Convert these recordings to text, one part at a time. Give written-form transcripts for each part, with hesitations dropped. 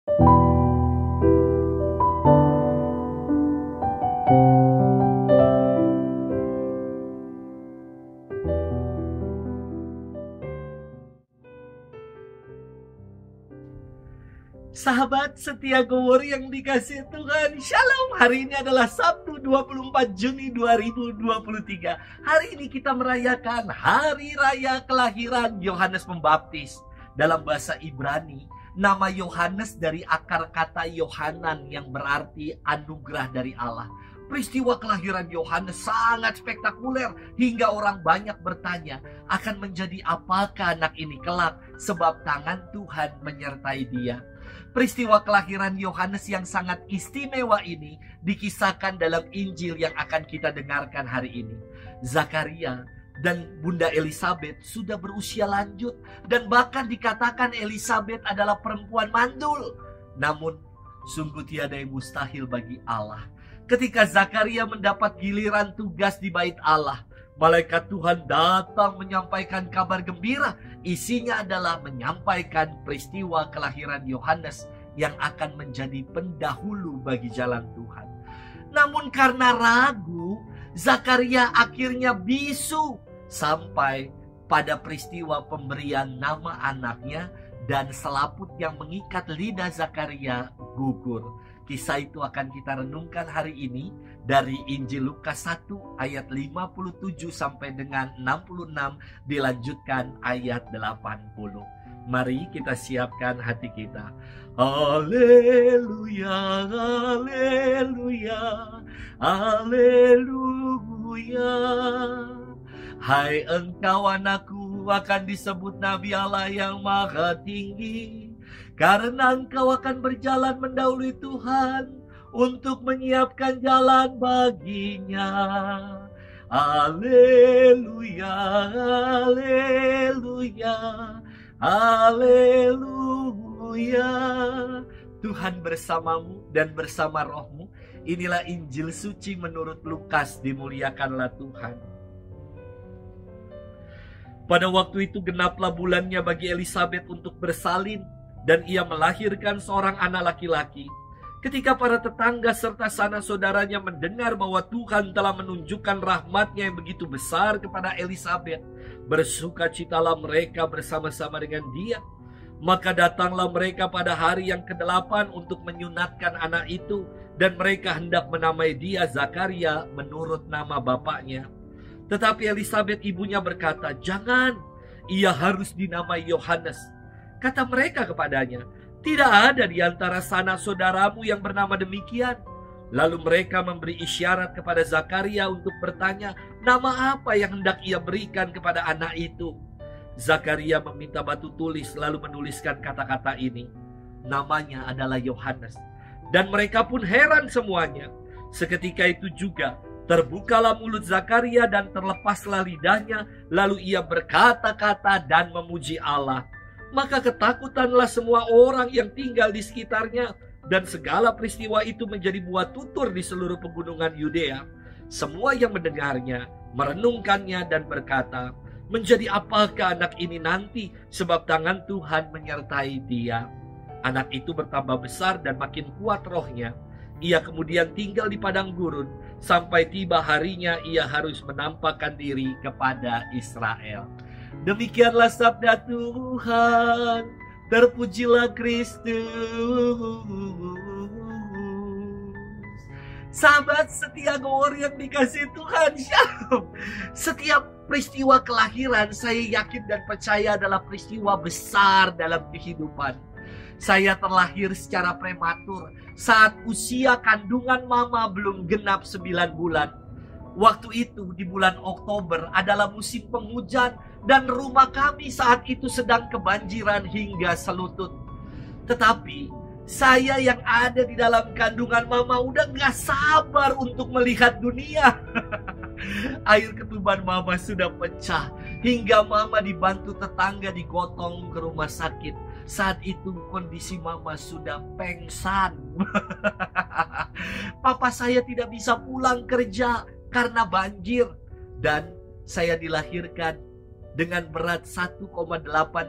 Sahabat setia Gowor yang dikasihi Tuhan, Shalom. Hari ini adalah Sabtu 24 Juni 2023. Hari ini kita merayakan Hari Raya Kelahiran Yohanes Pembaptis. Dalam bahasa Ibrani, nama Yohanes dari akar kata Yohanan yang berarti anugerah dari Allah. Peristiwa kelahiran Yohanes sangat spektakuler hingga orang banyak bertanya, akan menjadi apakah anak ini kelak sebab tangan Tuhan menyertai dia. Peristiwa kelahiran Yohanes yang sangat istimewa ini dikisahkan dalam Injil yang akan kita dengarkan hari ini. Zakaria dan Bunda Elisabet sudah berusia lanjut dan bahkan dikatakan Elisabet adalah perempuan mandul. Namun sungguh tiada yang mustahil bagi Allah. Ketika Zakaria mendapat giliran tugas di bait Allah, malaikat Tuhan datang menyampaikan kabar gembira. Isinya adalah menyampaikan peristiwa kelahiran Yohanes yang akan menjadi pendahulu bagi jalan Tuhan. Namun karena ragu, Zakaria akhirnya bisu sampai pada peristiwa pemberian nama anaknya dan selaput yang mengikat lidah Zakaria gugur. Kisah itu akan kita renungkan hari ini dari Injil Lukas 1 ayat 57 sampai dengan 66, dilanjutkan ayat 80. Mari kita siapkan hati kita. Haleluya, haleluya, haleluya. Hai engkau anakku, akan disebut Nabi Allah yang Maha Tinggi, karena engkau akan berjalan mendahului Tuhan untuk menyiapkan jalan baginya. Haleluya, haleluya, haleluya. Tuhan bersamamu dan bersama rohmu. Inilah Injil suci menurut Lukas. Dimuliakanlah Tuhan. Pada waktu itu genaplah bulannya bagi Elisabet untuk bersalin, dan ia melahirkan seorang anak laki-laki. Ketika para tetangga serta sanak saudaranya mendengar bahwa Tuhan telah menunjukkan rahmat-Nya yang begitu besar kepada Elisabet, bersukacitalah mereka bersama-sama dengan dia. Maka datanglah mereka pada hari yang ke-8 untuk menyunatkan anak itu, dan mereka hendak menamai dia Zakaria menurut nama bapaknya. Tetapi Elisabet ibunya berkata, "Jangan, ia harus dinamai Yohanes." Kata mereka kepadanya, "Tidak ada di antara sanak saudaramu yang bernama demikian." Lalu mereka memberi isyarat kepada Zakaria untuk bertanya, nama apa yang hendak ia berikan kepada anak itu. Zakaria meminta batu tulis lalu menuliskan kata-kata ini. Namanya adalah Yohanes. Dan mereka pun heran semuanya. Seketika itu juga terbukalah mulut Zakaria dan terlepaslah lidahnya, lalu ia berkata-kata dan memuji Allah. Maka ketakutanlah semua orang yang tinggal di sekitarnya, dan segala peristiwa itu menjadi buah tutur di seluruh pegunungan Yudea. Semua yang mendengarnya merenungkannya dan berkata, "Menjadi apakah anak ini nanti, sebab tangan Tuhan menyertai dia." Anak itu bertambah besar dan makin kuat rohnya. Ia kemudian tinggal di padang gurun, sampai tiba harinya ia harus menampakkan diri kepada Israel. Demikianlah sabda Tuhan. Terpujilah Kristus. Sahabat setia Gowor yang dikasihi Tuhan, Shalom. Setiap peristiwa kelahiran saya yakin dan percaya adalah peristiwa besar dalam kehidupan. Saya terlahir secara prematur saat usia kandungan mama belum genap 9 bulan. Waktu itu di bulan Oktober adalah musim penghujan dan rumah kami saat itu sedang kebanjiran hingga selutut. Tetapi saya yang ada di dalam kandungan mama udah gak sabar untuk melihat dunia. Air ketuban mama sudah pecah hingga mama dibantu tetangga digotong ke rumah sakit. Saat itu kondisi mama sudah pengsan. Papa saya tidak bisa pulang kerja karena banjir. Dan saya dilahirkan dengan berat 1,8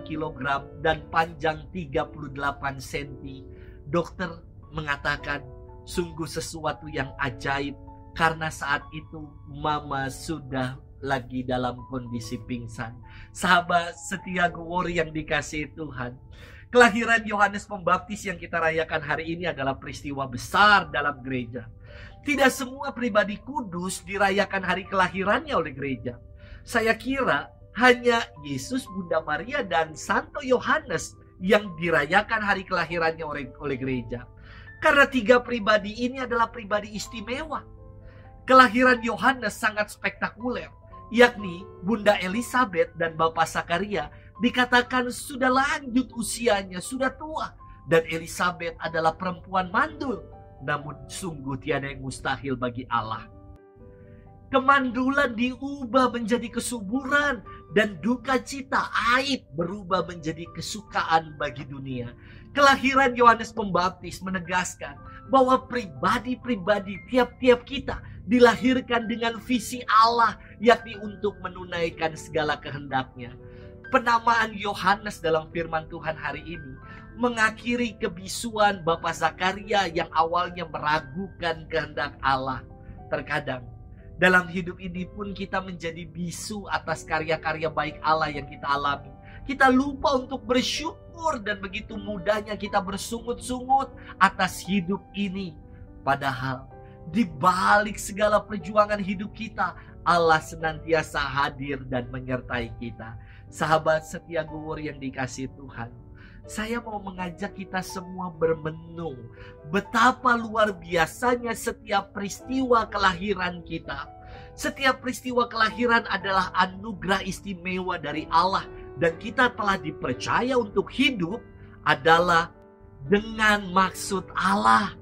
kg dan panjang 38 cm. Dokter mengatakan sungguh sesuatu yang ajaib, karena saat itu mama sudah lagi dalam kondisi pingsan. Sahabat setia Gwori yang dikasihi Tuhan, kelahiran Yohanes Pembaptis yang kita rayakan hari ini adalah peristiwa besar dalam gereja. Tidak semua pribadi kudus dirayakan hari kelahirannya oleh gereja. Saya kira hanya Yesus, Bunda Maria, dan Santo Yohanes yang dirayakan hari kelahirannya oleh gereja. Karena tiga pribadi ini adalah pribadi istimewa. Kelahiran Yohanes sangat spektakuler, yakni Bunda Elizabeth dan Bapak Zakaria dikatakan sudah lanjut usianya, sudah tua. Dan Elizabeth adalah perempuan mandul. Namun sungguh tiada yang mustahil bagi Allah. Kemandulan diubah menjadi kesuburan, dan duka cita, aib berubah menjadi kesukaan bagi dunia. Kelahiran Yohanes Pembaptis menegaskan bahwa pribadi-pribadi tiap-tiap kita dilahirkan dengan visi Allah, yakni untuk menunaikan segala kehendaknya. Penamaan Yohanes dalam firman Tuhan hari ini mengakhiri kebisuan Bapak Zakaria yang awalnya meragukan kehendak Allah. Terkadang dalam hidup ini pun kita menjadi bisu atas karya-karya baik Allah yang kita alami. Kita lupa untuk bersyukur dan begitu mudahnya kita bersungut-sungut atas hidup ini. Padahal di balik segala perjuangan hidup kita, Allah senantiasa hadir dan menyertai kita. Sahabat setia Gwori yang dikasihi Tuhan, saya mau mengajak kita semua bermenung betapa luar biasanya setiap peristiwa kelahiran kita. Setiap peristiwa kelahiran adalah anugerah istimewa dari Allah, dan kita telah dipercaya untuk hidup adalah dengan maksud Allah.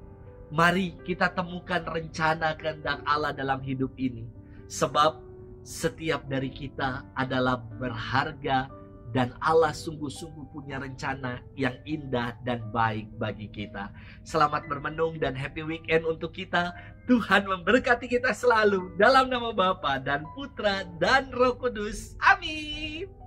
Mari kita temukan rencana kehendak Allah dalam hidup ini, sebab setiap dari kita adalah berharga, dan Allah sungguh-sungguh punya rencana yang indah dan baik bagi kita. Selamat bermenung dan happy weekend untuk kita. Tuhan memberkati kita selalu dalam nama Bapa dan Putra dan Roh Kudus. Amin.